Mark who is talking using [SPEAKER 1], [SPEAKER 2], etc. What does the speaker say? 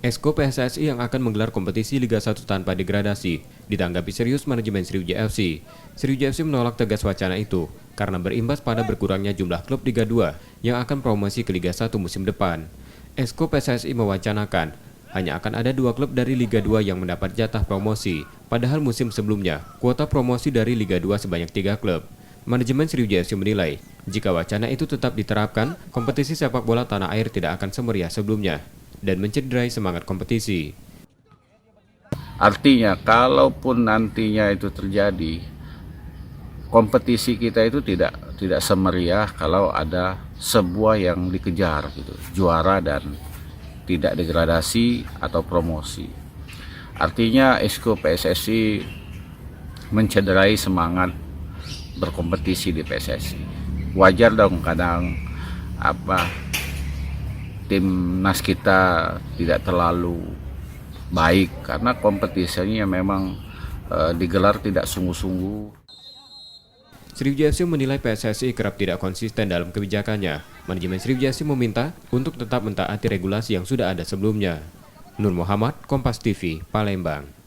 [SPEAKER 1] Esko PSSI yang akan menggelar kompetisi Liga 1 tanpa degradasi ditanggapi serius manajemen Sriwijaya FC. Sriwijaya FC menolak tegas wacana itu karena berimbas pada berkurangnya jumlah klub Liga 2 yang akan promosi ke Liga 1 musim depan. Esko PSSI mewacanakan hanya akan ada 2 klub dari Liga 2 yang mendapat jatah promosi, padahal musim sebelumnya kuota promosi dari Liga 2 sebanyak 3 klub. Manajemen Sriwijaya FC menilai, jika wacana itu tetap diterapkan, kompetisi sepak bola tanah air tidak akan semeriah sebelumnya dan mencederai semangat kompetisi.
[SPEAKER 2] Artinya, kalaupun nantinya itu terjadi, kompetisi kita itu tidak semeriah kalau ada sebuah yang dikejar gitu, juara dan tidak degradasi atau promosi. Artinya, Esko PSSI mencederai semangat berkompetisi di PSSI. Wajar dong kadang timnas kita tidak terlalu baik karena kompetisinya memang digelar tidak sungguh-sungguh.
[SPEAKER 1] Sriwijaya FC menilai PSSI kerap tidak konsisten dalam kebijakannya. Manajemen Sriwijaya FC meminta untuk tetap mentaati regulasi yang sudah ada sebelumnya. Nur Muhammad, Kompas TV, Palembang.